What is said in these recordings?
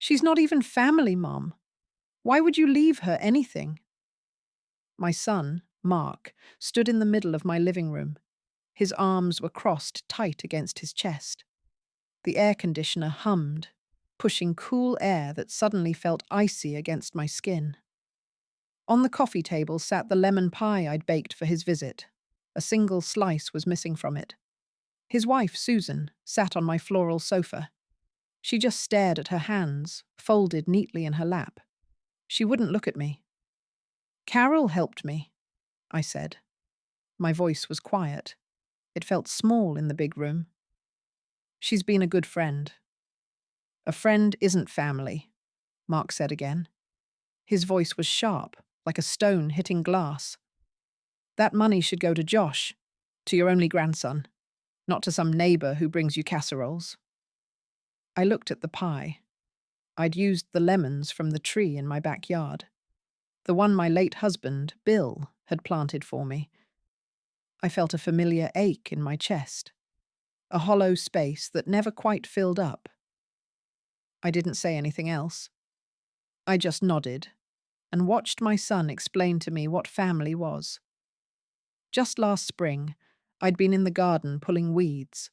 She's not even family, Mom. Why would you leave her anything? My son, Mark, stood in the middle of my living room. His arms were crossed tight against his chest. The air conditioner hummed, pushing cool air that suddenly felt icy against my skin. On the coffee table sat the lemon pie I'd baked for his visit. A single slice was missing from it. His wife, Susan, sat on my floral sofa. She just stared at her hands, folded neatly in her lap. She wouldn't look at me. Carol helped me, I said. My voice was quiet. It felt small in the big room. She's been a good friend. A friend isn't family, Mark said again. His voice was sharp, like a stone hitting glass. That money should go to Josh, to your only grandson, not to some neighbor who brings you casseroles. I looked at the pie. I'd used the lemons from the tree in my backyard, the one my late husband, Bill, had planted for me. I felt a familiar ache in my chest, a hollow space that never quite filled up. I didn't say anything else. I just nodded and watched my son explain to me what family was. Just last spring, I'd been in the garden pulling weeds.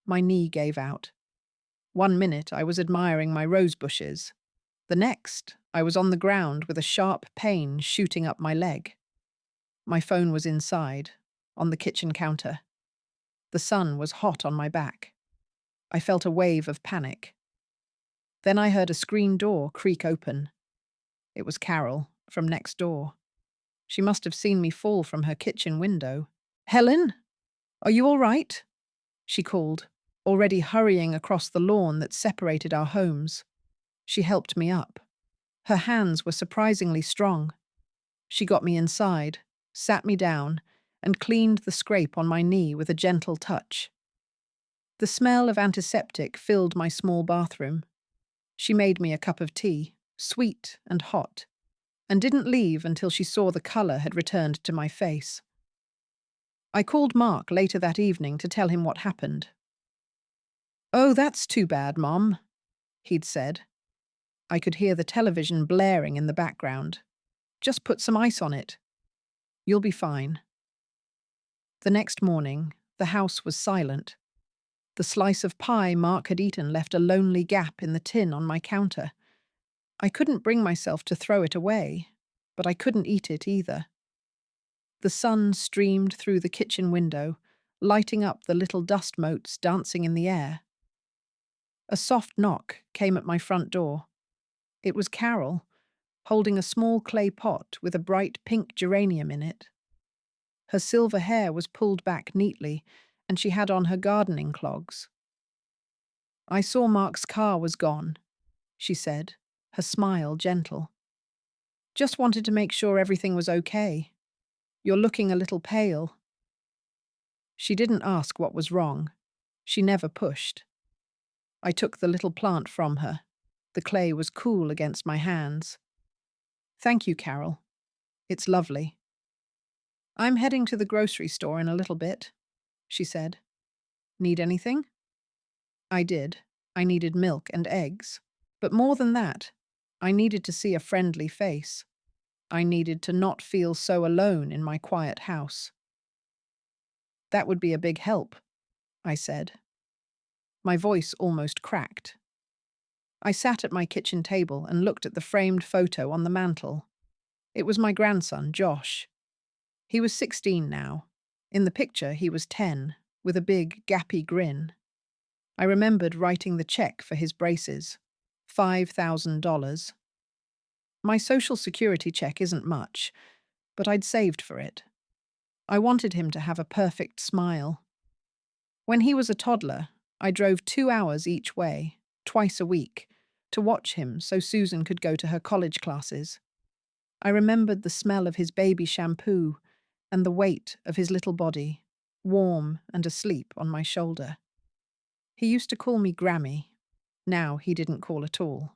My knee gave out. 1 minute I was admiring my rose bushes. The next, I was on the ground with a sharp pain shooting up my leg. My phone was inside, on the kitchen counter. The sun was hot on my back. I felt a wave of panic. Then I heard a screen door creak open. It was Carol, from next door. She must have seen me fall from her kitchen window. "Helen, are you all right?" she called, already hurrying across the lawn that separated our homes. She helped me up. Her hands were surprisingly strong. She got me inside, sat me down, and cleaned the scrape on my knee with a gentle touch. The smell of antiseptic filled my small bathroom. She made me a cup of tea, sweet and hot, and didn't leave until she saw the colour had returned to my face. I called Mark later that evening to tell him what happened. "Oh, that's too bad, Mom," he'd said. I could hear the television blaring in the background. "Just put some ice on it. You'll be fine." The next morning, the house was silent. The slice of pie Mark had eaten left a lonely gap in the tin on my counter. I couldn't bring myself to throw it away, but I couldn't eat it either. The sun streamed through the kitchen window, lighting up the little dust motes dancing in the air. A soft knock came at my front door. It was Carol, holding a small clay pot with a bright pink geranium in it. Her silver hair was pulled back neatly, and she had on her gardening clogs. "I saw Mark's car was gone," she said, her smile gentle. "Just wanted to make sure everything was okay. You're looking a little pale." She didn't ask what was wrong. She never pushed. I took the little plant from her. The clay was cool against my hands. "Thank you, Carol. It's lovely." "I'm heading to the grocery store in a little bit," she said. "Need anything?" I did. I needed milk and eggs. But more than that, I needed to see a friendly face. I needed to not feel so alone in my quiet house. "That would be a big help," I said. My voice almost cracked. I sat at my kitchen table and looked at the framed photo on the mantel. It was my grandson, Josh. He was 16 now. In the picture, he was 10, with a big, gappy grin. I remembered writing the check for his braces. $5,000. My Social Security check isn't much, but I'd saved for it. I wanted him to have a perfect smile. When he was a toddler, I drove 2 hours each way, twice a week, to watch him so Susan could go to her college classes. I remembered the smell of his baby shampoo and the weight of his little body, warm and asleep on my shoulder. He used to call me Grammy. Now he didn't call at all.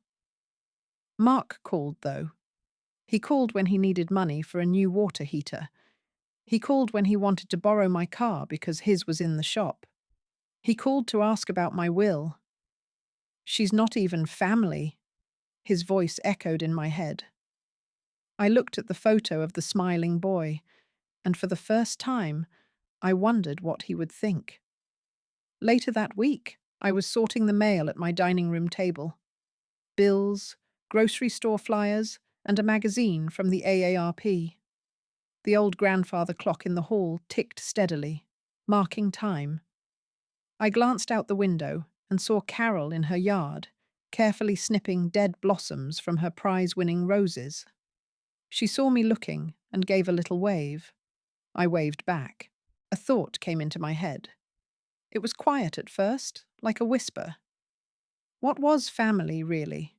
Mark called, though. He called when he needed money for a new water heater. He called when he wanted to borrow my car because his was in the shop. He called to ask about my will. "She's not even family," His voice echoed in my head. I looked at the photo of the smiling boy, and for the first time, I wondered what he would think. Later that week, I was sorting the mail at my dining room table. Bills, grocery store flyers, and a magazine from the AARP. The old grandfather clock in the hall ticked steadily, marking time. I glanced out the window and saw Carol in her yard, carefully snipping dead blossoms from her prize-winning roses. She saw me looking and gave a little wave. I waved back. A thought came into my head. It was quiet at first, like a whisper. What was family, really?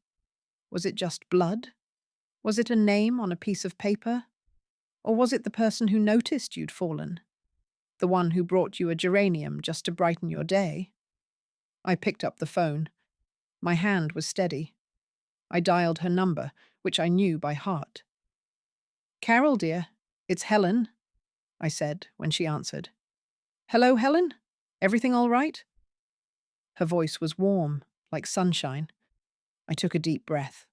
Was it just blood? Was it a name on a piece of paper? Or was it the person who noticed you'd fallen? The one who brought you a geranium just to brighten your day? I picked up the phone. My hand was steady. I dialed her number, which I knew by heart. "Carol, dear, it's Helen," I said when she answered. "Hello, Helen? Everything all right?" Her voice was warm, like sunshine. I took a deep breath.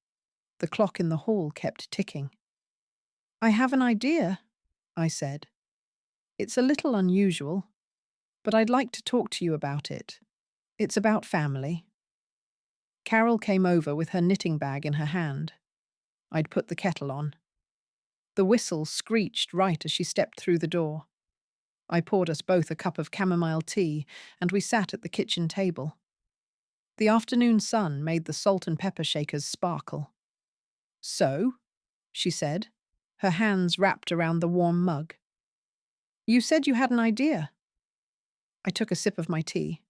The clock in the hall kept ticking. "I have an idea," I said. "It's a little unusual, but I'd like to talk to you about it. It's about family." Carol came over with her knitting bag in her hand. I'd put the kettle on. The whistle screeched right as she stepped through the door. I poured us both a cup of chamomile tea, and we sat at the kitchen table. The afternoon sun made the salt and pepper shakers sparkle. "So?" she said, her hands wrapped around the warm mug. "You said you had an idea." I took a sip of my tea.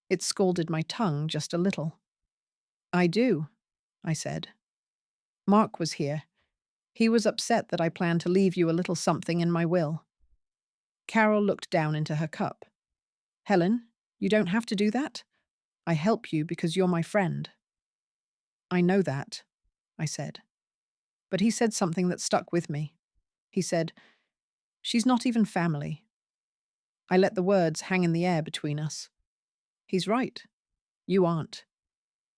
It scalded my tongue just a little. "I do," I said. "Mark was here. He was upset that I planned to leave you a little something in my will." Carol looked down into her cup. "Helen, you don't have to do that. I help you because you're my friend." "I know that," I said. But he said something that stuck with me. He said, "She's not even family." I let the words hang in the air between us. He's right. You aren't.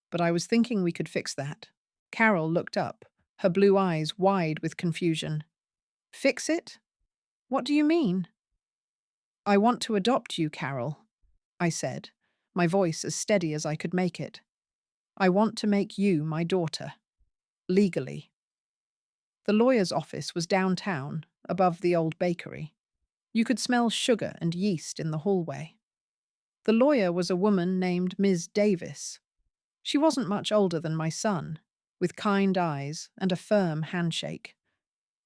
But I was thinking we could fix that. Carol looked up, her blue eyes wide with confusion. "Fix it? What do you mean?" "I want to adopt you, Carol," I said, my voice as steady as I could make it. "I want to make you my daughter. Legally." The lawyer's office was downtown, above the old bakery. You could smell sugar and yeast in the hallway. The lawyer was a woman named Ms. Davis. She wasn't much older than my son, with kind eyes and a firm handshake.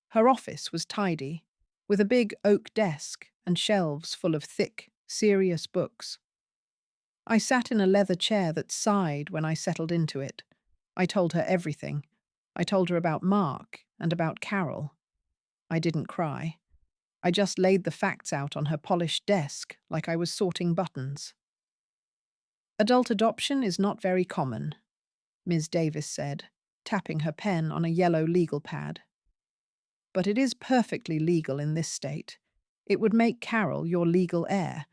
Her office was tidy, with a big oak desk and shelves full of thick, serious books. I sat in a leather chair that sighed when I settled into it. I told her everything. I told her about Mark and about Carol. I didn't cry. I just laid the facts out on her polished desk like I was sorting buttons. "Adult adoption is not very common," Ms. Davis said, tapping her pen on a yellow legal pad. "But it is perfectly legal in this state. It would make Carol your legal heir.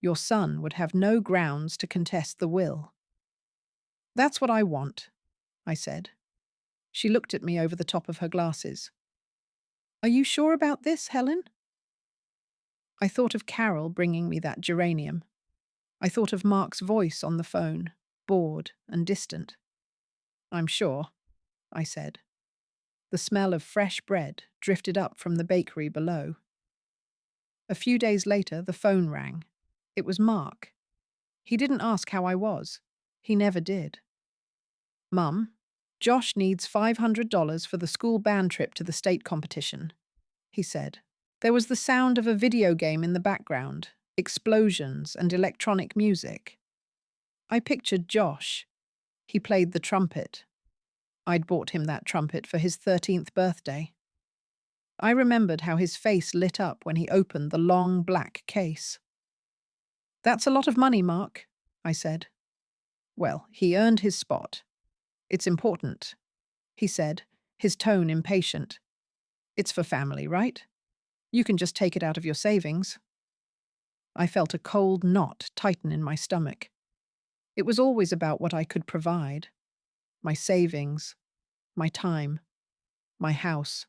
Your son would have no grounds to contest the will." "That's what I want," I said. She looked at me over the top of her glasses. "Are you sure about this, Helen?" I thought of Carol bringing me that geranium. I thought of Mark's voice on the phone, bored and distant. "I'm sure," I said. The smell of fresh bread drifted up from the bakery below. A few days later, the phone rang. It was Mark. He didn't ask how I was. He never did. "Mum, Josh needs $500 for the school band trip to the state competition," he said. There was the sound of a video game in the background, explosions and electronic music. I pictured Josh. He played the trumpet. I'd bought him that trumpet for his 13th birthday. I remembered how his face lit up when he opened the long black case. "That's a lot of money, Mark," I said. "Well, he earned his spot. It's important," he said, his tone impatient. "It's for family, right? You can just take it out of your savings." I felt a cold knot tighten in my stomach. It was always about what I could provide. My savings, my time, my house.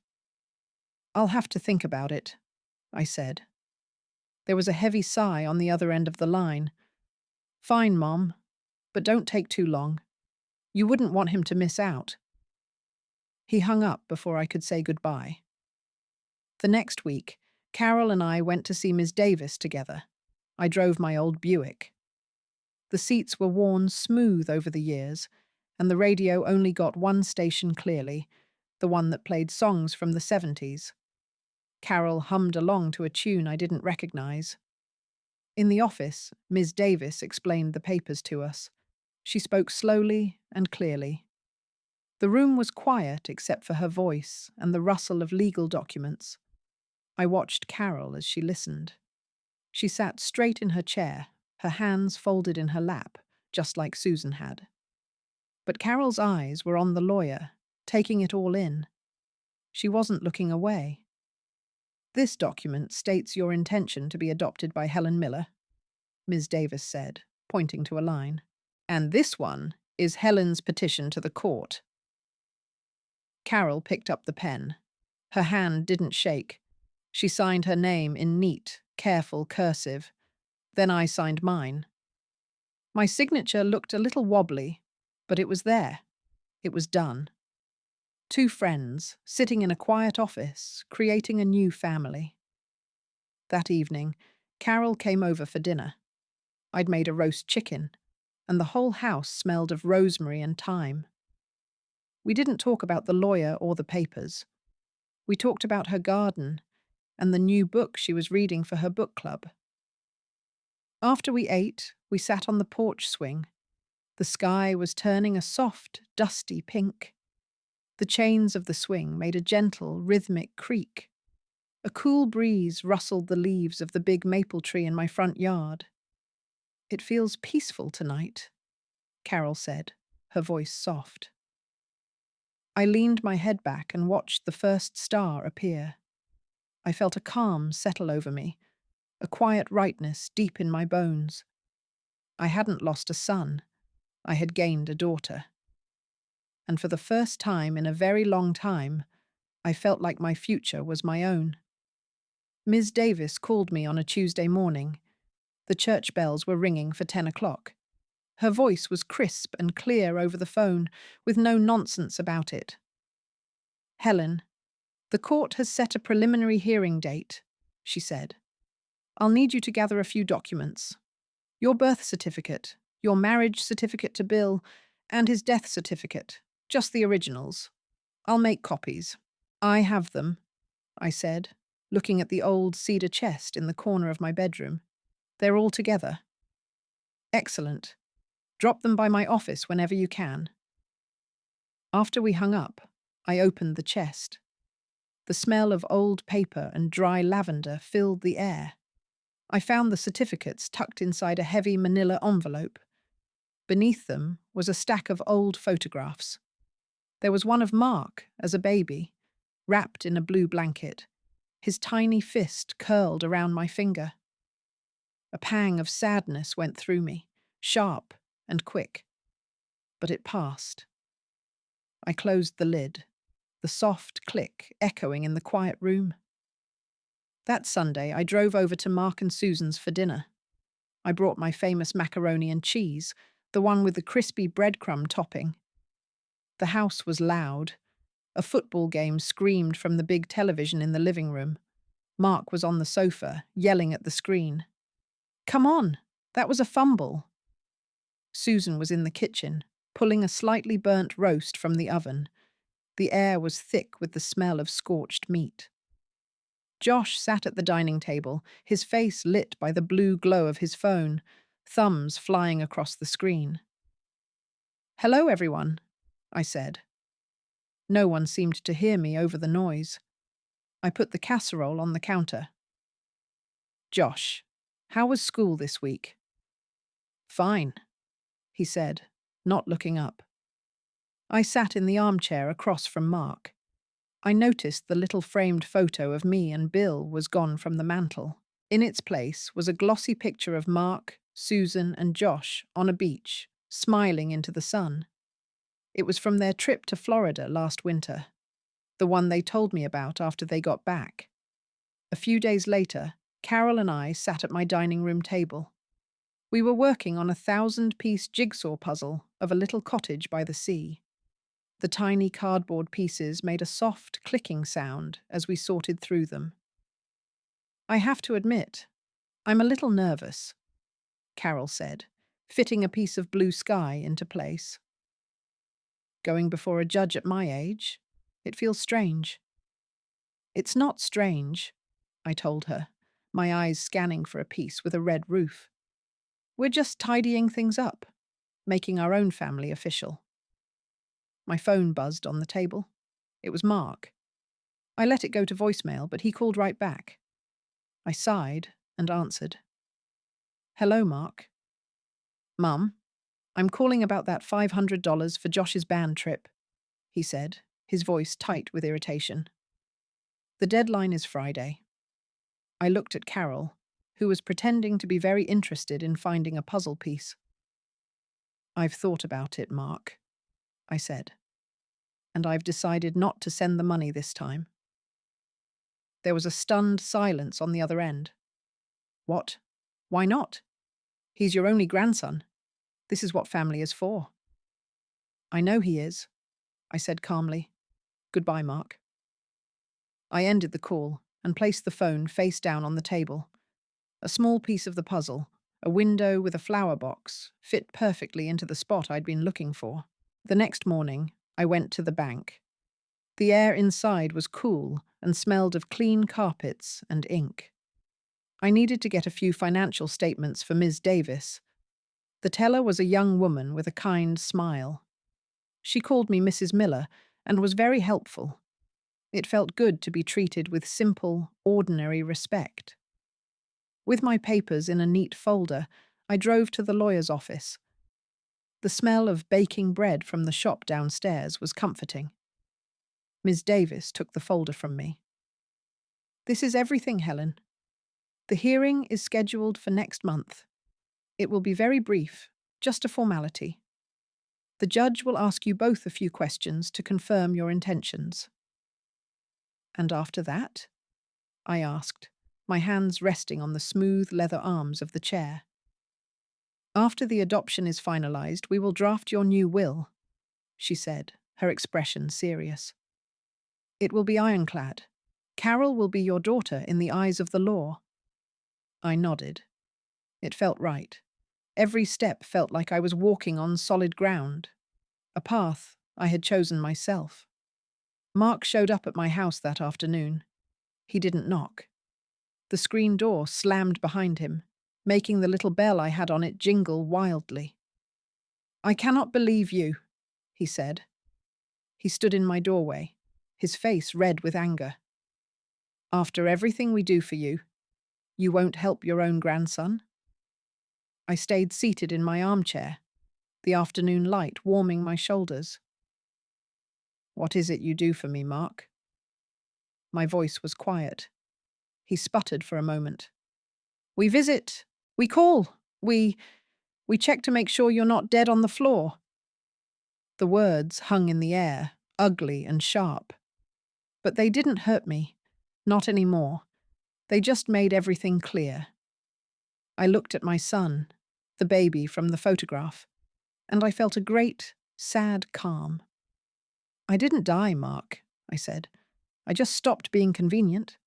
I'll have to think about it, I said. There was a heavy sigh on the other end of the line. Fine, Mom, but don't take too long. You wouldn't want him to miss out. He hung up before I could say goodbye. The next week, Carol and I went to see Miss Davis together. I drove my old Buick. The seats were worn smooth over the years, and the radio only got one station clearly, the one that played songs from the 70s. Carol hummed along to a tune I didn't recognize. In the office, Ms. Davis explained the papers to us. She spoke slowly and clearly. The room was quiet except for her voice and the rustle of legal documents. I watched Carol as she listened. She sat straight in her chair, her hands folded in her lap, just like Susan had. But Carol's eyes were on the lawyer, taking it all in. She wasn't looking away. This document states your intention to be adopted by Helen Miller, Ms. Davis said, pointing to a line. And this one is Helen's petition to the court. Carol picked up the pen. Her hand didn't shake. She signed her name in neat, careful cursive. Then I signed mine. My signature looked a little wobbly, but it was there. It was done. Two friends, sitting in a quiet office, creating a new family. That evening, Carol came over for dinner. I'd made a roast chicken, and the whole house smelled of rosemary and thyme. We didn't talk about the lawyer or the papers. We talked about her garden and the new book she was reading for her book club. After we ate, we sat on the porch swing. The sky was turning a soft, dusty pink. The chains of the swing made a gentle, rhythmic creak. A cool breeze rustled the leaves of the big maple tree in my front yard. It feels peaceful tonight, Carol said, her voice soft. I leaned my head back and watched the first star appear. I felt a calm settle over me, a quiet rightness deep in my bones. I hadn't lost a son. I had gained a daughter. And for the first time in a very long time, I felt like my future was my own. Ms. Davis called me on a Tuesday morning. The church bells were ringing for 10 o'clock. Her voice was crisp and clear over the phone, with no nonsense about it. Helen, the court has set a preliminary hearing date, she said. I'll need you to gather a few documents. Your birth certificate, your marriage certificate to Bill, and his death certificate. Just the originals. I'll make copies. I have them, I said, looking at the old cedar chest in the corner of my bedroom. They're all together. Excellent. Drop them by my office whenever you can. After we hung up, I opened the chest. The smell of old paper and dry lavender filled the air. I found the certificates tucked inside a heavy manila envelope. Beneath them was a stack of old photographs. There was one of Mark as a baby, wrapped in a blue blanket, his tiny fist curled around my finger. A pang of sadness went through me, sharp and quick. But it passed. I closed the lid, the soft click echoing in the quiet room. That Sunday, I drove over to Mark and Susan's for dinner. I brought my famous macaroni and cheese, the one with the crispy breadcrumb topping. The house was loud. A football game screamed from the big television in the living room. Mark was on the sofa, yelling at the screen. Come on, that was a fumble. Susan was in the kitchen, pulling a slightly burnt roast from the oven. The air was thick with the smell of scorched meat. Josh sat at the dining table, his face lit by the blue glow of his phone, thumbs flying across the screen. Hello, everyone, I said. No one seemed to hear me over the noise. I put the casserole on the counter. Josh, how was school this week? Fine, he said, not looking up. I sat in the armchair across from Mark. I noticed the little framed photo of me and Bill was gone from the mantel. In its place was a glossy picture of Mark, Susan, and Josh on a beach, smiling into the sun. It was from their trip to Florida last winter, the one they told me about after they got back. A few days later, Carol and I sat at my dining room table. We were working on a 1,000-piece jigsaw puzzle of a little cottage by the sea. The tiny cardboard pieces made a soft clicking sound as we sorted through them. "I have to admit, I'm a little nervous," Carol said, fitting a piece of blue sky into place. "Going before a judge at my age? It feels strange." "It's not strange," I told her, my eyes scanning for a piece with a red roof. "We're just tidying things up, making our own family official." My phone buzzed on the table. It was Mark. I let it go to voicemail, but he called right back. I sighed and answered. "Hello, Mark." "Mum, I'm calling about that $500 for Josh's band trip," he said, his voice tight with irritation. "The deadline is Friday." I looked at Carol, who was pretending to be very interested in finding a puzzle piece. "I've thought about it, Mark," I said, "and I've decided not to send the money this time." There was a stunned silence on the other end. "What? Why not? He's your only grandson. This is what family is for." "I know he is," I said calmly. "Goodbye, Mark." I ended the call and placed the phone face down on the table. A small piece of the puzzle, a window with a flower box, fit perfectly into the spot I'd been looking for. The next morning, I went to the bank. The air inside was cool and smelled of clean carpets and ink. I needed to get a few financial statements for Ms. Davis. The teller was a young woman with a kind smile. She called me Mrs. Miller and was very helpful. It felt good to be treated with simple, ordinary respect. With my papers in a neat folder, I drove to the lawyer's office. The smell of baking bread from the shop downstairs was comforting. Ms. Davis took the folder from me. "This is everything, Helen. The hearing is scheduled for next month. It will be very brief, just a formality. The judge will ask you both a few questions to confirm your intentions." "And after that?" I asked, my hands resting on the smooth leather arms of the chair. "After the adoption is finalized, we will draft your new will," she said, her expression serious. "It will be ironclad. Carol will be your daughter in the eyes of the law." I nodded. It felt right. Every step felt like I was walking on solid ground, a path I had chosen myself. Mark showed up at my house that afternoon. He didn't knock. The screen door slammed behind him, making the little bell I had on it jingle wildly. "I cannot believe you," he said. He stood in my doorway, his face red with anger. "After everything we do for you, you won't help your own grandson?" I stayed seated in my armchair, the afternoon light warming my shoulders. "What is it you do for me, Mark?" My voice was quiet. He sputtered for a moment. "We visit. We call. We check to make sure you're not dead on the floor." The words hung in the air, ugly and sharp. But they didn't hurt me. Not anymore. They just made everything clear. I looked at my son, the baby from the photograph, and I felt a great, sad calm. "I didn't die, Mark," I said. "I just stopped being convenient."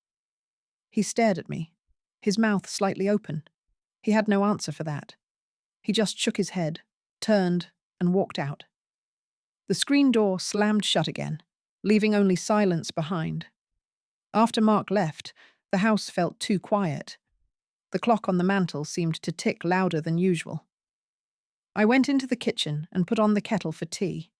He stared at me, his mouth slightly open. He had no answer for that. He just shook his head, turned, and walked out. The screen door slammed shut again, leaving only silence behind. After Mark left, the house felt too quiet. The clock on the mantel seemed to tick louder than usual. I went into the kitchen and put on the kettle for tea.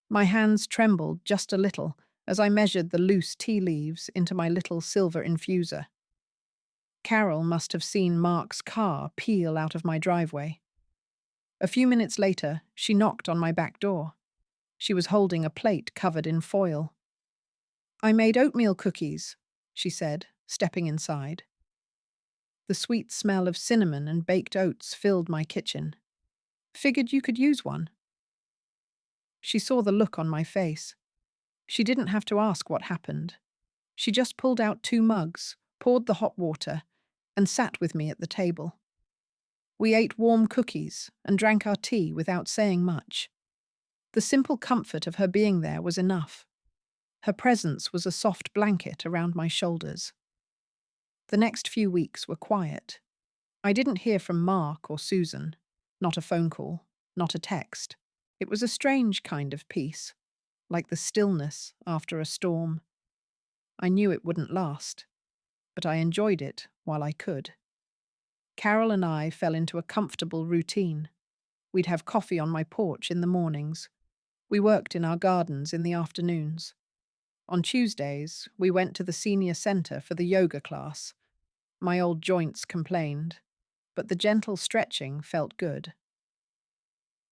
My hands trembled just a little as I measured the loose tea leaves into my little silver infuser. Carol must have seen Mark's car peel out of my driveway. A few minutes later, she knocked on my back door. She was holding a plate covered in foil. "I made oatmeal cookies," she said, stepping inside. The sweet smell of cinnamon and baked oats filled my kitchen. "Figured you could use one." She saw the look on my face. She didn't have to ask what happened. She just pulled out 2 mugs, poured the hot water, and sat with me at the table. We ate warm cookies and drank our tea without saying much. The simple comfort of her being there was enough. Her presence was a soft blanket around my shoulders. The next few weeks were quiet. I didn't hear from Mark or Susan. Not a phone call, not a text. It was a strange kind of peace, like the stillness after a storm. I knew it wouldn't last, but I enjoyed it while I could. Carol and I fell into a comfortable routine. We'd have coffee on my porch in the mornings. We worked in our gardens in the afternoons. On Tuesdays, we went to the senior center for the yoga class. My old joints complained, but the gentle stretching felt good.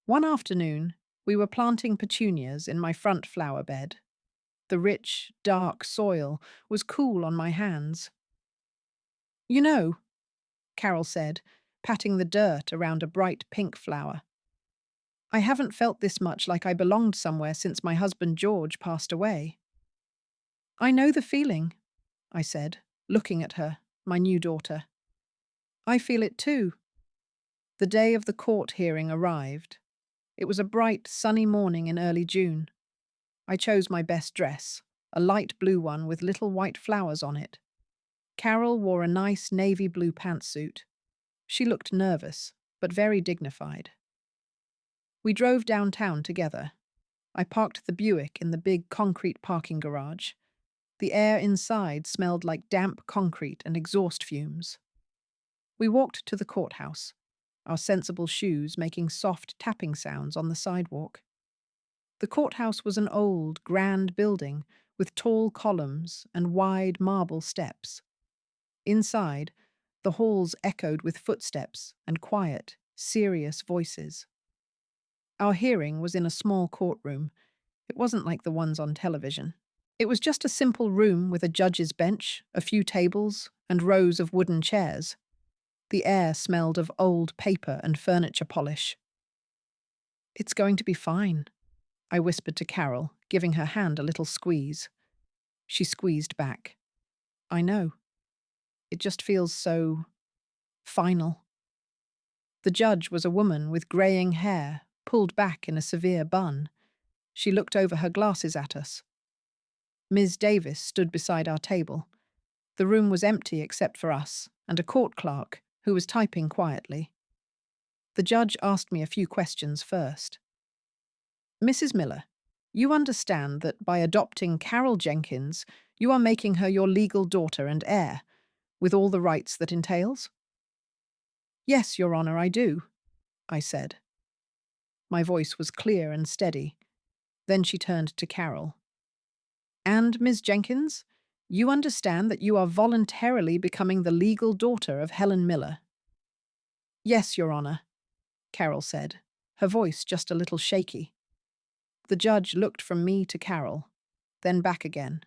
One afternoon, we were planting petunias in my front flower bed. The rich, dark soil was cool on my hands. "You know," Carol said, patting the dirt around a bright pink flower, "I haven't felt this much like I belonged somewhere since my husband George passed away." "I know the feeling," I said, looking at her, my new daughter. "I feel it too." The day of the court hearing arrived. It was a bright, sunny morning in early June. I chose my best dress, a light blue one with little white flowers on it. Carol wore a nice navy blue pantsuit. She looked nervous, but very dignified. We drove downtown together. I parked the Buick in the big concrete parking garage. The air inside smelled like damp concrete and exhaust fumes. We walked to the courthouse, our sensible shoes making soft tapping sounds on the sidewalk. The courthouse was an old, grand building with tall columns and wide marble steps. Inside, the halls echoed with footsteps and quiet, serious voices. Our hearing was in a small courtroom. It wasn't like the ones on television. It was just a simple room with a judge's bench, a few tables, and rows of wooden chairs. The air smelled of old paper and furniture polish. "It's going to be fine," I whispered to Carol, giving her hand a little squeeze. She squeezed back. "I know. It just feels so final." The judge was a woman with greying hair, pulled back in a severe bun. She looked over her glasses at us. Ms. Davis stood beside our table. The room was empty except for us and a court clerk who was typing quietly. The judge asked me a few questions first. "Mrs. Miller, you understand that by adopting Carol Jenkins, you are making her your legal daughter and heir, with all the rights that entails?" "Yes, Your Honor, I do," I said. My voice was clear and steady. Then she turned to Carol. "And, Ms. Jenkins, you understand that you are voluntarily becoming the legal daughter of Helen Miller?" "Yes, Your Honor," Carol said, her voice just a little shaky. The judge looked from me to Carol, then back again.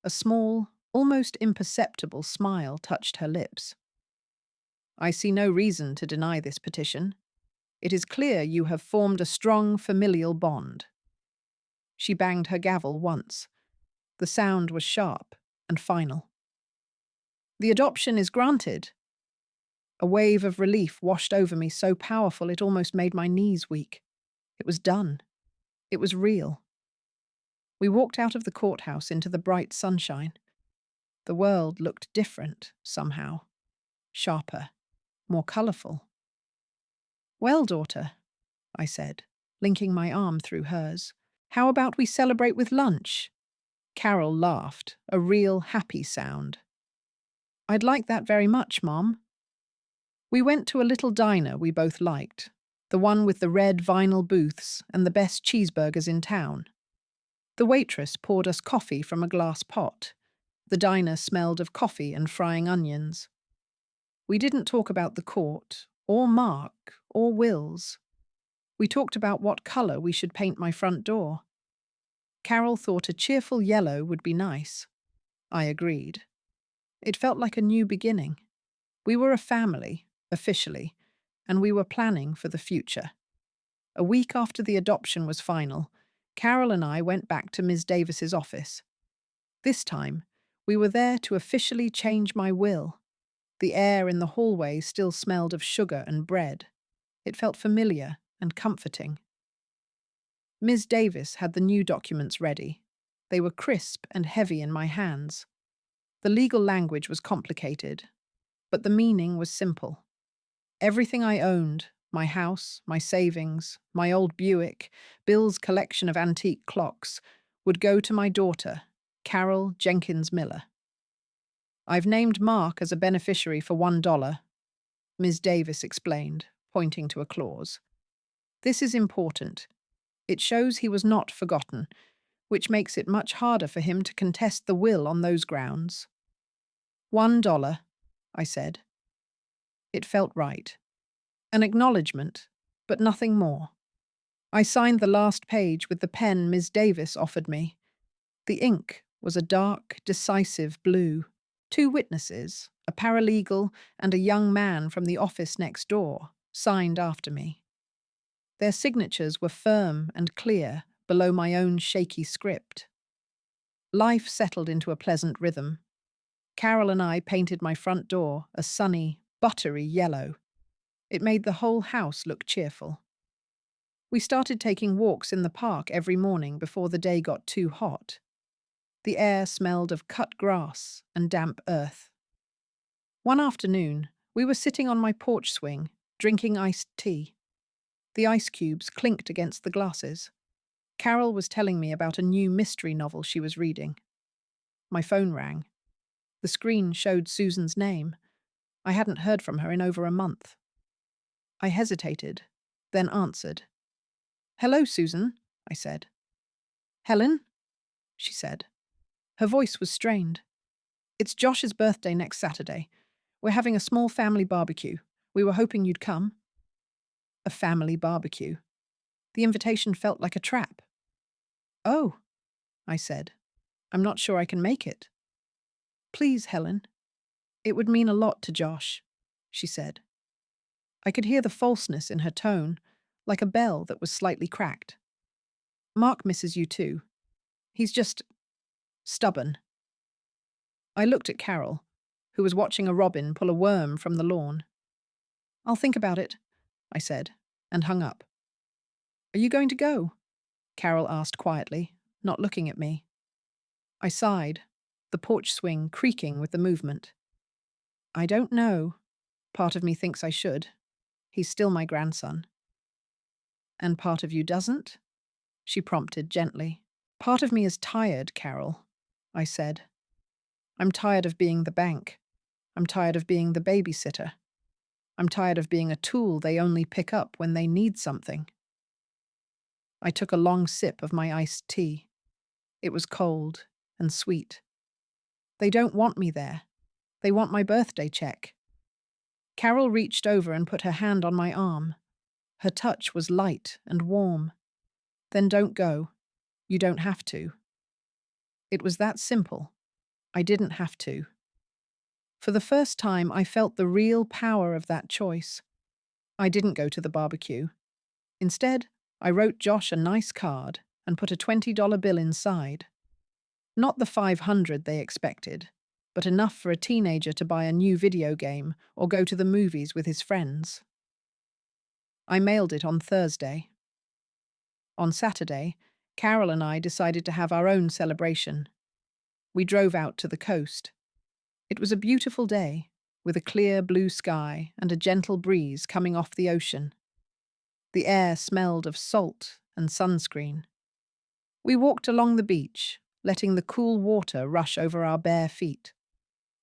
A small, almost imperceptible smile touched her lips. "I see no reason to deny this petition. It is clear you have formed a strong familial bond." She banged her gavel once. The sound was sharp and final. "The adoption is granted." A wave of relief washed over me so powerful it almost made my knees weak. It was done. It was real. We walked out of the courthouse into the bright sunshine. The world looked different, somehow. Sharper, more colourful. "Well, daughter," I said, linking my arm through hers, "how about we celebrate with lunch?" Carol laughed, a real happy sound. "I'd like that very much, Mom." We went to a little diner we both liked, the one with the red vinyl booths and the best cheeseburgers in town. The waitress poured us coffee from a glass pot. The diner smelled of coffee and frying onions. We didn't talk about the court, or Mark, or wills. We talked about what colour we should paint my front door. Carol thought a cheerful yellow would be nice. I agreed. It felt like a new beginning. We were a family, officially, and we were planning for the future. A week after the adoption was final, Carol and I went back to Ms. Davis's office. This time, we were there to officially change my will. The air in the hallway still smelled of sugar and bread. It felt familiar and comforting. Ms. Davis had the new documents ready. They were crisp and heavy in my hands. The legal language was complicated, but the meaning was simple. Everything I owned, my house, my savings, my old Buick, Bill's collection of antique clocks, would go to my daughter, Carol Jenkins Miller. I've named Mark as a beneficiary for $1, Ms. Davis explained, pointing to a clause. This is important. It shows he was not forgotten, which makes it much harder for him to contest the will on those grounds. $1, I said. It felt right. An acknowledgement, but nothing more. I signed the last page with the pen Ms. Davis offered me. The ink was a dark, decisive blue. 2 witnesses, a paralegal and a young man from the office next door, signed after me. Their signatures were firm and clear below my own shaky script. Life settled into a pleasant rhythm. Carol and I painted my front door a sunny, buttery yellow. It made the whole house look cheerful. We started taking walks in the park every morning before the day got too hot. The air smelled of cut grass and damp earth. One afternoon, we were sitting on my porch swing, drinking iced tea. The ice cubes clinked against the glasses. Carol was telling me about a new mystery novel she was reading. My phone rang. The screen showed Susan's name. I hadn't heard from her in over a month. I hesitated, then answered. "Hello, Susan," I said. "Helen?" she said. Her voice was strained. "It's Josh's birthday next Saturday. We're having a small family barbecue. We were hoping you'd come." A family barbecue. The invitation felt like a trap. "Oh," I said. "I'm not sure I can make it." "Please, Helen. It would mean a lot to Josh," she said. I could hear the falseness in her tone, like a bell that was slightly cracked. "Mark misses you too. He's just stubborn." I looked at Carol, who was watching a robin pull a worm from the lawn. "I'll think about it," I said, and hung up. "Are you going to go?" Carol asked quietly, not looking at me. I sighed, the porch swing creaking with the movement. "I don't know. Part of me thinks I should. He's still my grandson." "And part of you doesn't?" she prompted gently. "Part of me is tired, Carol," I said. "I'm tired of being the bank. I'm tired of being the babysitter. I'm tired of being a tool they only pick up when they need something." I took a long sip of my iced tea. It was cold and sweet. "They don't want me there. They want my birthday check." Carol reached over and put her hand on my arm. Her touch was light and warm. "Then don't go. You don't have to." It was that simple. I didn't have to. For the first time, I felt the real power of that choice. I didn't go to the barbecue. Instead, I wrote Josh a nice card and put a $20 bill inside. Not the 500 they expected, but enough for a teenager to buy a new video game or go to the movies with his friends. I mailed it on Thursday. On Saturday, Carol and I decided to have our own celebration. We drove out to the coast. It was a beautiful day, with a clear blue sky and a gentle breeze coming off the ocean. The air smelled of salt and sunscreen. We walked along the beach, letting the cool water rush over our bare feet.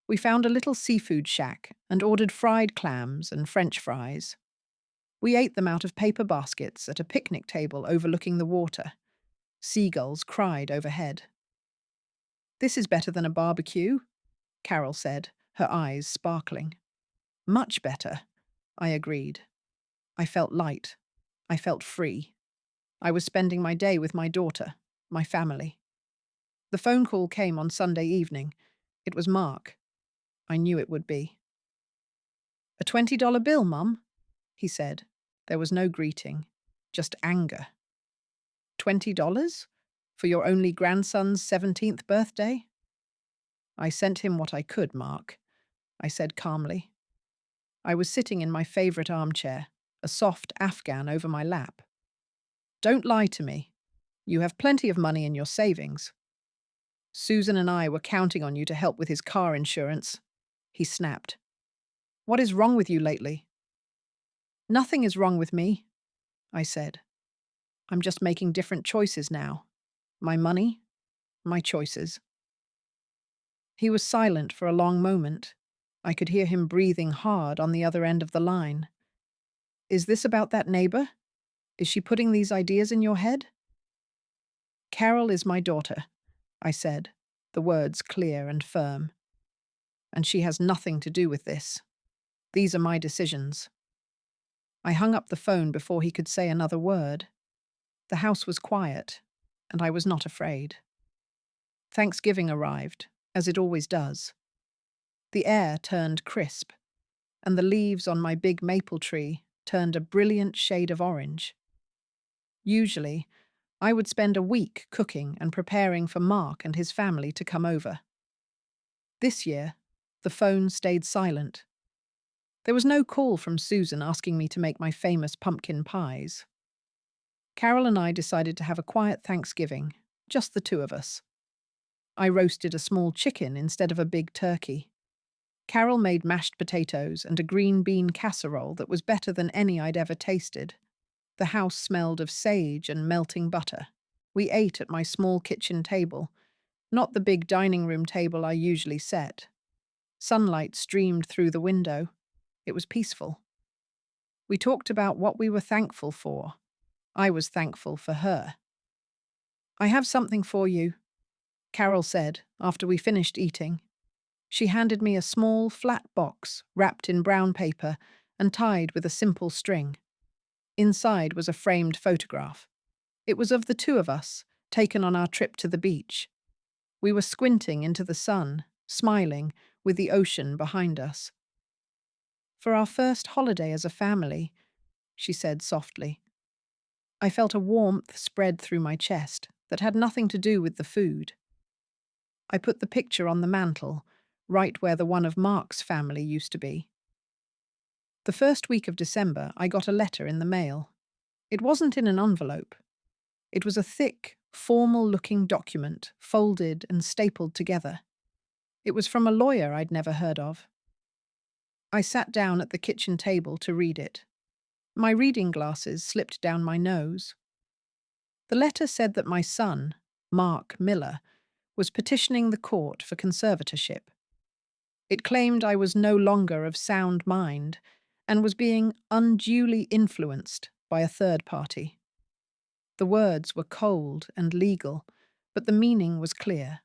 We found a little seafood shack and ordered fried clams and French fries. We ate them out of paper baskets at a picnic table overlooking the water. Seagulls cried overhead. "This is better than a barbecue," Carol said, her eyes sparkling. "Much better," I agreed. I felt light. I felt free. I was spending my day with my daughter, my family. The phone call came on Sunday evening. It was Mark. I knew it would be. "A $20 bill, Mum," he said. There was no greeting, just anger. $20? For your only grandson's 17th birthday? I sent him what I could, Mark, I said calmly. I was sitting in my favorite armchair, a soft Afghan over my lap. Don't lie to me. You have plenty of money in your savings. Susan and I were counting on you to help with his car insurance. He snapped. What is wrong with you lately? Nothing is wrong with me, I said. I'm just making different choices now. My money, my choices. He was silent for a long moment. I could hear him breathing hard on the other end of the line. Is this about that neighbor? Is she putting these ideas in your head? Carol is my daughter, I said, the words clear and firm. And she has nothing to do with this. These are my decisions. I hung up the phone before he could say another word. The house was quiet, and I was not afraid. Thanksgiving arrived, as it always does. The air turned crisp, and the leaves on my big maple tree turned a brilliant shade of orange. Usually, I would spend a week cooking and preparing for Mark and his family to come over. This year, the phone stayed silent. There was no call from Susan asking me to make my famous pumpkin pies. Carol and I decided to have a quiet Thanksgiving, just the two of us. I roasted a small chicken instead of a big turkey. Carol made mashed potatoes and a green bean casserole that was better than any I'd ever tasted. The house smelled of sage and melting butter. We ate at my small kitchen table, not the big dining room table I usually set. Sunlight streamed through the window. It was peaceful. We talked about what we were thankful for. I was thankful for her. I have something for you, Carol said after we finished eating. She handed me a small, flat box wrapped in brown paper and tied with a simple string. Inside was a framed photograph. It was of the two of us, taken on our trip to the beach. We were squinting into the sun, smiling, with the ocean behind us. For our first holiday as a family, she said softly. I felt a warmth spread through my chest that had nothing to do with the food. I put the picture on the mantel, right where the one of Mark's family used to be. The first week of December, I got a letter in the mail. It wasn't in an envelope. It was a thick, formal-looking document, folded and stapled together. It was from a lawyer I'd never heard of. I sat down at the kitchen table to read it. My reading glasses slipped down my nose. The letter said that my son, Mark Miller, was petitioning the court for conservatorship. It claimed I was no longer of sound mind and was being unduly influenced by a third party. The words were cold and legal, but the meaning was clear.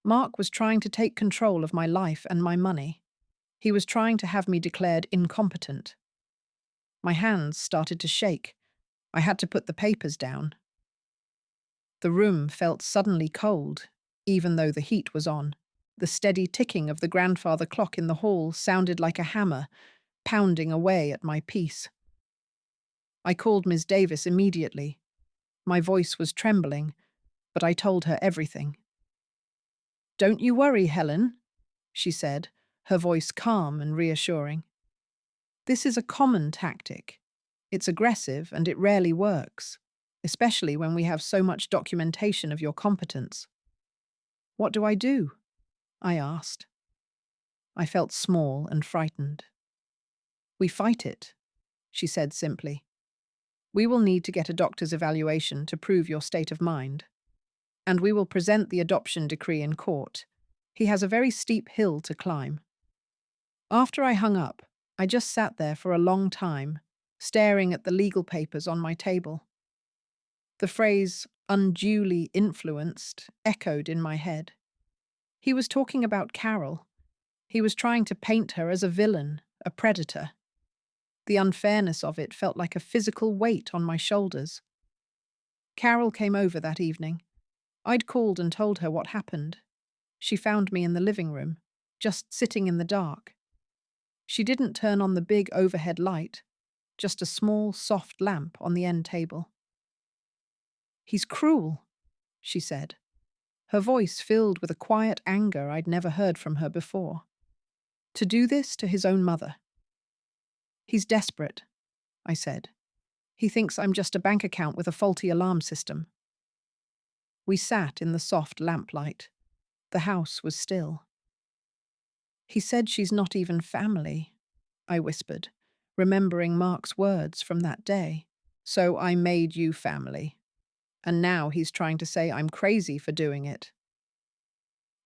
Mark was trying to take control of my life and my money. He was trying to have me declared incompetent. My hands started to shake. I had to put the papers down. The room felt suddenly cold, even though the heat was on. The steady ticking of the grandfather clock in the hall sounded like a hammer, pounding away at my peace. I called Miss Davis immediately. My voice was trembling, but I told her everything. Don't you worry, Helen, she said, her voice calm and reassuring. This is a common tactic. It's aggressive and it rarely works, especially when we have so much documentation of your competence. What do I do? I asked. I felt small and frightened. We fight it, she said simply. We will need to get a doctor's evaluation to prove your state of mind. And we will present the adoption decree in court. He has a very steep hill to climb. After I hung up, I just sat there for a long time, staring at the legal papers on my table. The phrase, unduly influenced, echoed in my head. He was talking about Carol. He was trying to paint her as a villain, a predator. The unfairness of it felt like a physical weight on my shoulders. Carol came over that evening. I'd called and told her what happened. She found me in the living room, just sitting in the dark. She didn't turn on the big overhead light, just a small, soft lamp on the end table. He's cruel, she said, her voice filled with a quiet anger I'd never heard from her before. To do this to his own mother. He's desperate, I said. He thinks I'm just a bank account with a faulty alarm system. We sat in the soft lamplight. The house was still. He said she's not even family, I whispered, remembering Mark's words from that day. So I made you family. And now he's trying to say I'm crazy for doing it.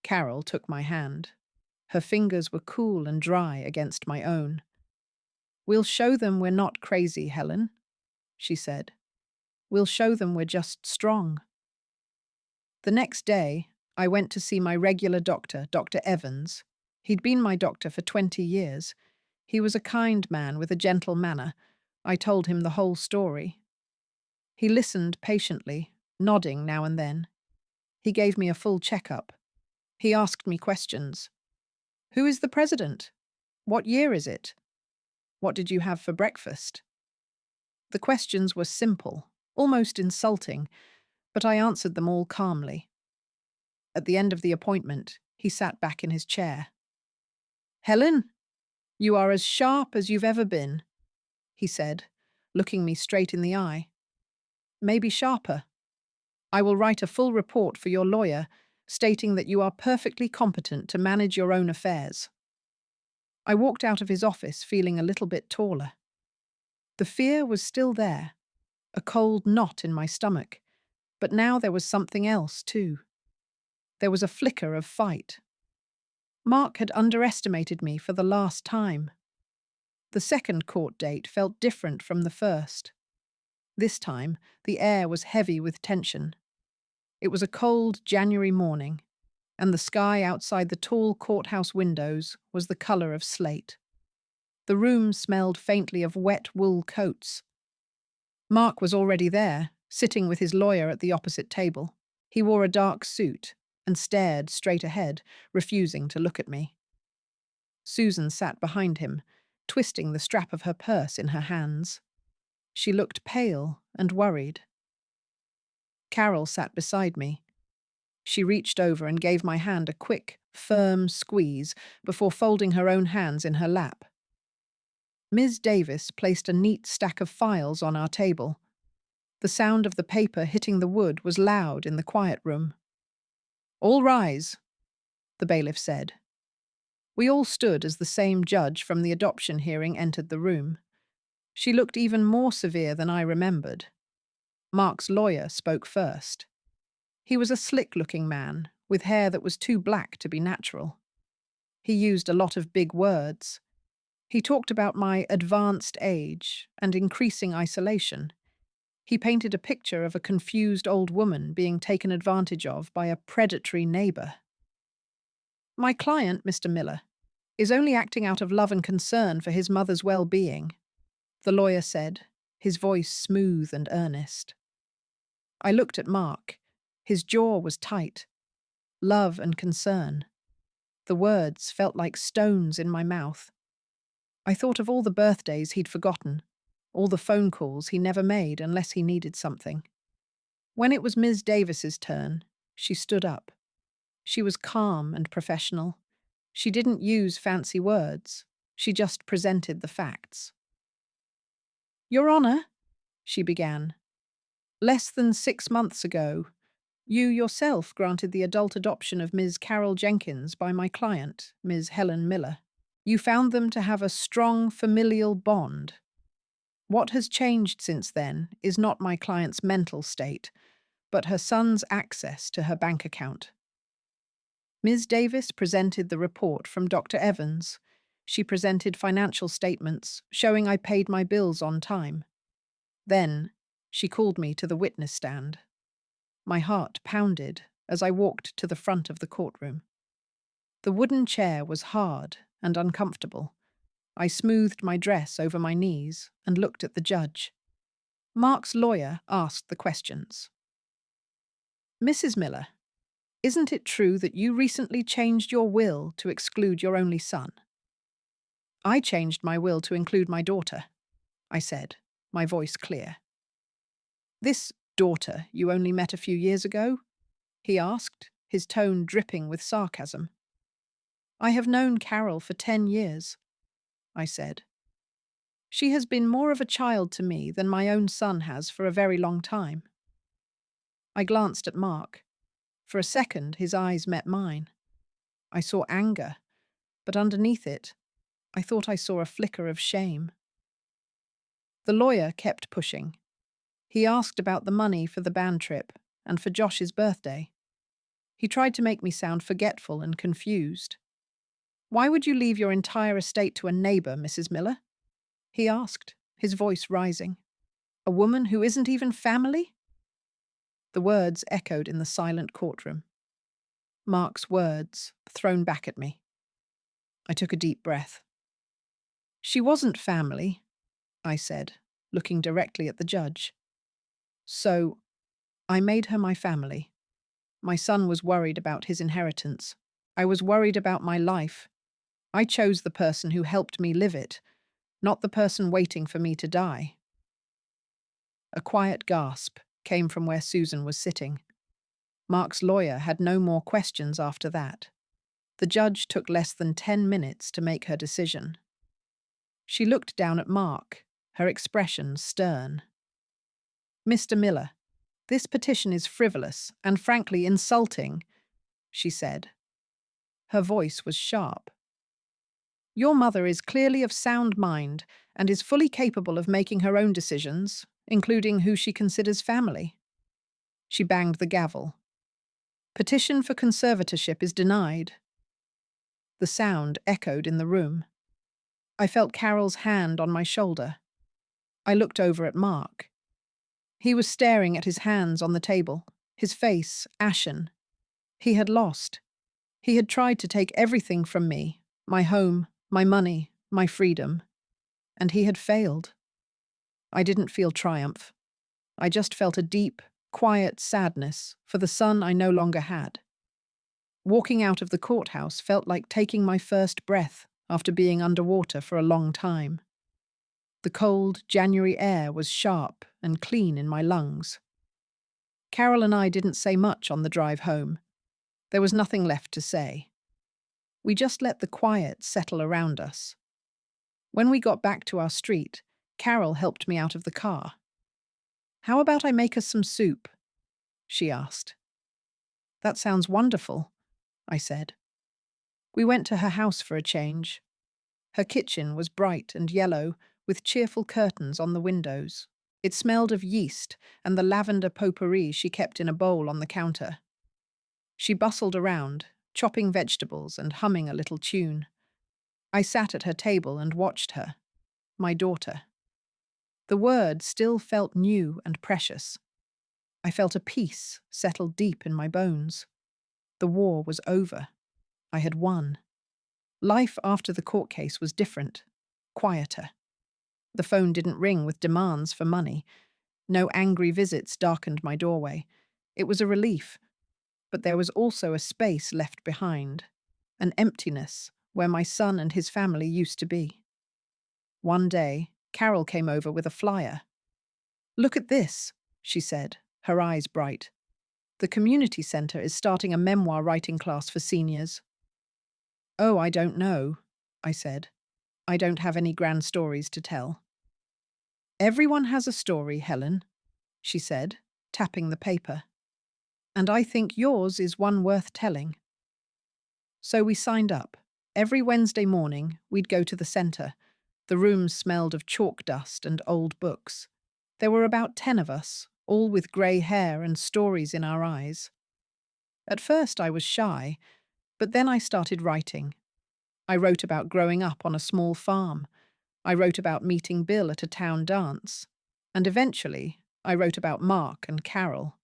Carol took my hand. Her fingers were cool and dry against my own. We'll show them we're not crazy, Helen, she said. We'll show them we're just strong. The next day, I went to see my regular doctor, Dr. Evans. He'd been my doctor for 20 years. He was a kind man with a gentle manner. I told him the whole story. He listened patiently, nodding now and then. He gave me a full checkup. He asked me questions. Who is the president? What year is it? What did you have for breakfast? The questions were simple, almost insulting, but I answered them all calmly. At the end of the appointment, he sat back in his chair. Helen, you are as sharp as you've ever been, he said, looking me straight in the eye. Maybe sharper. I will write a full report for your lawyer, stating that you are perfectly competent to manage your own affairs. I walked out of his office feeling a little bit taller. The fear was still there, a cold knot in my stomach, but now there was something else too. There was a flicker of fight. Mark had underestimated me for the last time. The second court date felt different from the first. This time, the air was heavy with tension. It was a cold January morning, and the sky outside the tall courthouse windows was the color of slate. The room smelled faintly of wet wool coats. Mark was already there, sitting with his lawyer at the opposite table. He wore a dark suit and stared straight ahead, refusing to look at me. Susan sat behind him, twisting the strap of her purse in her hands. She looked pale and worried. Carol sat beside me. She reached over and gave my hand a quick, firm squeeze before folding her own hands in her lap. Ms. Davis placed a neat stack of files on our table. The sound of the paper hitting the wood was loud in the quiet room. All rise, the bailiff said. We all stood as the same judge from the adoption hearing entered the room. She looked even more severe than I remembered. Mark's lawyer spoke first. He was a slick-looking man, with hair that was too black to be natural. He used a lot of big words. He talked about my advanced age and increasing isolation. He painted a picture of a confused old woman being taken advantage of by a predatory neighbor. My client, Mr. Miller, is only acting out of love and concern for his mother's well-being, the lawyer said, his voice smooth and earnest. I looked at Mark. His jaw was tight. Love and concern. The words felt like stones in my mouth. I thought of all the birthdays he'd forgotten, all the phone calls he never made unless he needed something. When it was Ms. Davis's turn, she stood up. She was calm and professional. She didn't use fancy words. She just presented the facts. Your Honor, she began, less than 6 months ago, you yourself granted the adult adoption of Ms. Carol Jenkins by my client, Ms. Helen Miller. You found them to have a strong familial bond. What has changed since then is not my client's mental state, but her son's access to her bank account. Ms. Davis presented the report from Dr. Evans. She presented financial statements showing I paid my bills on time. Then, she called me to the witness stand. My heart pounded as I walked to the front of the courtroom. The wooden chair was hard and uncomfortable. I smoothed my dress over my knees and looked at the judge. Mark's lawyer asked the questions. Mrs. Miller, isn't it true that you recently changed your will to exclude your only son? I changed my will to include my daughter, I said, my voice clear. This daughter you only met a few years ago?" he asked, his tone dripping with sarcasm. "I have known Carol for 10 years," I said. "She has been more of a child to me than my own son has for a very long time." I glanced at Mark. For a second, his eyes met mine. I saw anger, but underneath it, I thought I saw a flicker of shame. The lawyer kept pushing. He asked about the money for the band trip and for Josh's birthday. He tried to make me sound forgetful and confused. "Why would you leave your entire estate to a neighbor, Mrs. Miller?" he asked, his voice rising. "A woman who isn't even family?" The words echoed in the silent courtroom. Mark's words thrown back at me. I took a deep breath. "She wasn't family," I said, looking directly at the judge. "So, I made her my family. My son was worried about his inheritance. I was worried about my life. I chose the person who helped me live it, not the person waiting for me to die." A quiet gasp came from where Susan was sitting. Mark's lawyer had no more questions after that. The judge took less than 10 minutes to make her decision. She looked down at Mark, her expression stern. "Mr. Miller, this petition is frivolous and frankly insulting," she said. Her voice was sharp. "Your mother is clearly of sound mind and is fully capable of making her own decisions, including who she considers family." She banged the gavel. "Petition for conservatorship is denied." The sound echoed in the room. I felt Carol's hand on my shoulder. I looked over at Mark. He was staring at his hands on the table, his face ashen. He had lost. He had tried to take everything from me, my home, my money, my freedom. And he had failed. I didn't feel triumph. I just felt a deep, quiet sadness for the son I no longer had. Walking out of the courthouse felt like taking my first breath after being underwater for a long time. The cold January air was sharp and clean in my lungs. Carol and I didn't say much on the drive home. There was nothing left to say. We just let the quiet settle around us. When we got back to our street, Carol helped me out of the car. "How about I make us some soup?" she asked. "That sounds wonderful," I said. We went to her house for a change. Her kitchen was bright and yellow, with cheerful curtains on the windows. It smelled of yeast and the lavender potpourri she kept in a bowl on the counter. She bustled around, chopping vegetables and humming a little tune. I sat at her table and watched her, my daughter. The word still felt new and precious. I felt a peace settle deep in my bones. The war was over. I had won. Life after the court case was different, quieter. The phone didn't ring with demands for money. No angry visits darkened my doorway. It was a relief, but there was also a space left behind, an emptiness where my son and his family used to be. One day, Carol came over with a flyer. "Look at this," she said, her eyes bright. "The community center is starting a memoir writing class for seniors." "Oh, I don't know," I said. "I don't have any grand stories to tell." "Everyone has a story, Helen," she said, tapping the paper. "And I think yours is one worth telling." So we signed up. Every Wednesday morning, we'd go to the center. The rooms smelled of chalk dust and old books. There were about 10 of us, all with grey hair and stories in our eyes. At first I was shy, but then I started writing. I wrote about growing up on a small farm. I wrote about meeting Bill at a town dance. And eventually, I wrote about Mark and Carol.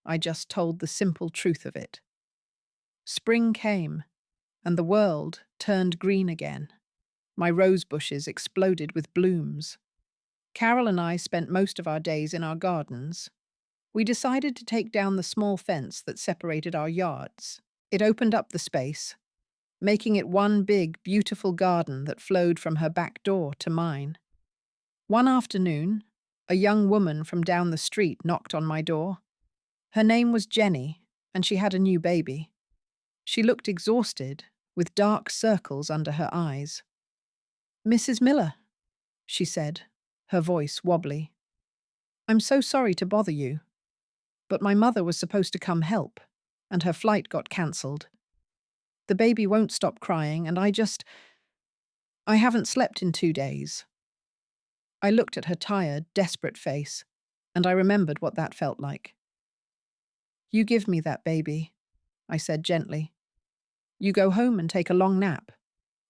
I just told the simple truth of it. Spring came, and the world turned green again. My rose bushes exploded with blooms. Carol and I spent most of our days in our gardens. We decided to take down the small fence that separated our yards. It opened up the space, making it one big, beautiful garden that flowed from her back door to mine. One afternoon, A young woman from down the street knocked on my door. Her name was Jenny, and she had a new baby. She looked exhausted, with dark circles under her eyes. "Mrs. Miller," she said, her voice wobbly. "I'm so sorry to bother you, but my mother was supposed to come help, and her flight got cancelled. The baby won't stop crying, and I haven't slept in 2 days." I looked at her tired, desperate face, and I remembered what that felt like. "You give me that baby," I said gently. "You go home and take a long nap.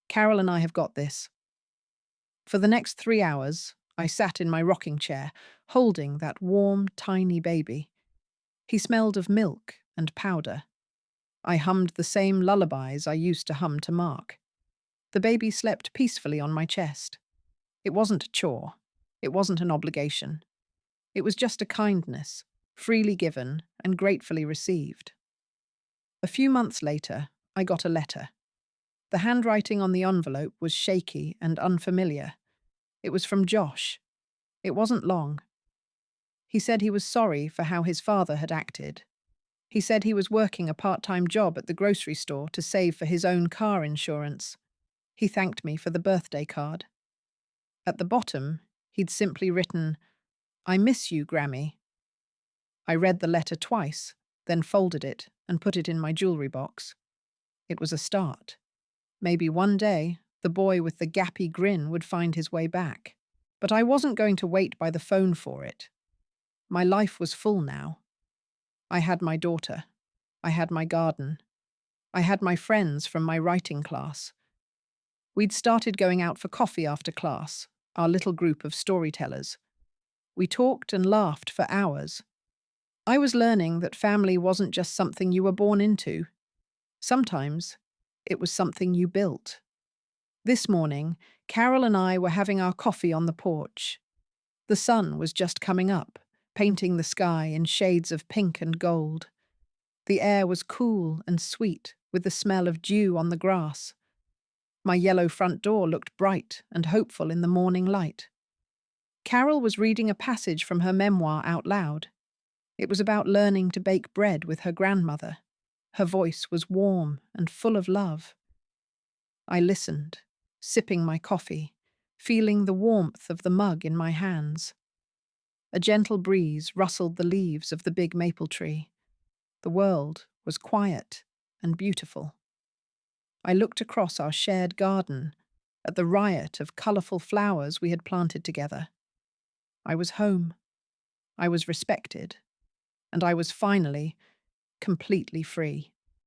Carol and I have got this." For the next 3 hours, I sat in my rocking chair, holding that warm, tiny baby. He smelled of milk and powder. I hummed the same lullabies I used to hum to Mark. The baby slept peacefully on my chest. It wasn't a chore. It wasn't an obligation. It was just a kindness, freely given and gratefully received. A few months later, I got a letter. The handwriting on the envelope was shaky and unfamiliar. It was from Josh. It wasn't long. He said he was sorry for how his father had acted. He said he was working a part-time job at the grocery store to save for his own car insurance. He thanked me for the birthday card. At the bottom, he'd simply written, "I miss you, Grammy." I read the letter twice, then folded it and put it in my jewelry box. It was a start. Maybe one day, the boy with the gappy grin would find his way back. But I wasn't going to wait by the phone for it. My life was full now. I had my daughter. I had my garden. I had my friends from my writing class. We'd started going out for coffee after class, our little group of storytellers. We talked and laughed for hours. I was learning that family wasn't just something you were born into. Sometimes it was something you built. This morning, Carol and I were having our coffee on the porch. The sun was just coming up, painting the sky in shades of pink and gold. The air was cool and sweet, with the smell of dew on the grass. My yellow front door looked bright and hopeful in the morning light. Carol was reading a passage from her memoir out loud. It was about learning to bake bread with her grandmother. Her voice was warm and full of love. I listened, sipping my coffee, feeling the warmth of the mug in my hands. A gentle breeze rustled the leaves of the big maple tree. The world was quiet and beautiful. I looked across our shared garden at the riot of colourful flowers we had planted together. I was home. I was respected. And I was finally completely free.